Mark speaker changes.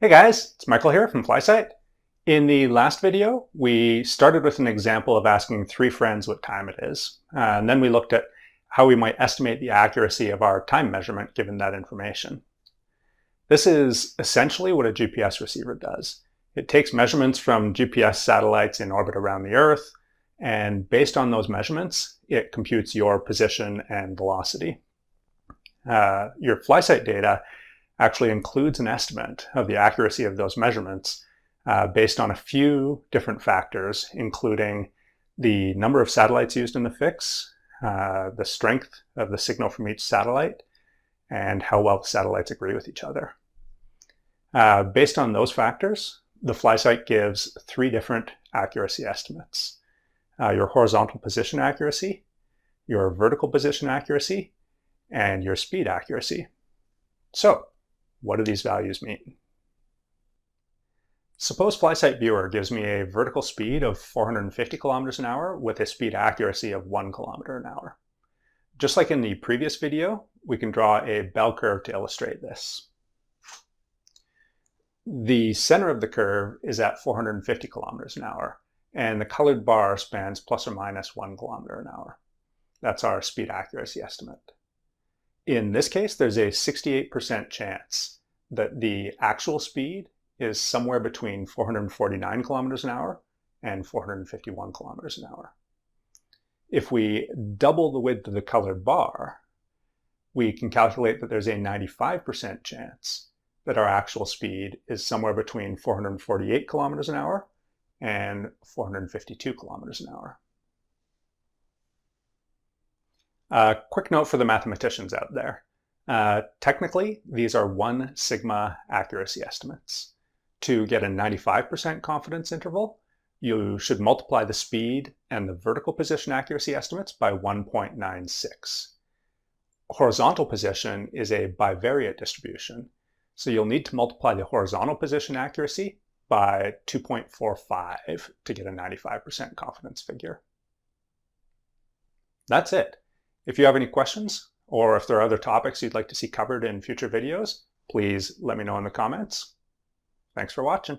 Speaker 1: Hey guys, it's Michael here from FlySight. In the last video, we started with an example of asking three friends what time it is. And then we looked at how we might estimate the accuracy of our time measurement given that information. This is essentially what a GPS receiver does. It takes measurements from GPS satellites in orbit around the Earth, and based on those measurements, it computes your position and velocity. Your FlySight data actually includes an estimate of the accuracy of those measurements based on a few different factors, including the number of satellites used in the fix, the strength of the signal from each satellite, and how well the satellites agree with each other. Based on those factors, the FlySight gives three different accuracy estimates. Your horizontal position accuracy, your vertical position accuracy, and your speed accuracy. So, what do these values mean? Suppose FlySight Viewer gives me a vertical speed of 450 kilometers an hour with a speed accuracy of 1 kilometer an hour. Just like in the previous video, we can draw a bell curve to illustrate this. The center of the curve is at 450 kilometers an hour, and the colored bar spans plus or minus 1 kilometer an hour. That's our speed accuracy estimate. In this case, there's a 68% chance that the actual speed is somewhere between 449 kilometers an hour and 451 kilometers an hour. If we double the width of the colored bar, we can calculate that there's a 95% chance that our actual speed is somewhere between 448 kilometers an hour and 452 kilometers an hour. Quick note for the mathematicians out there. Technically, these are 1 sigma accuracy estimates. To get a 95% confidence interval, you should multiply the speed and the vertical position accuracy estimates by 1.96. Horizontal position is a bivariate distribution, so you'll need to multiply the horizontal position accuracy by 2.45 to get a 95% confidence figure. That's it. If you have any questions, or if there are other topics you'd like to see covered in future videos, please let me know in the comments. Thanks for watching.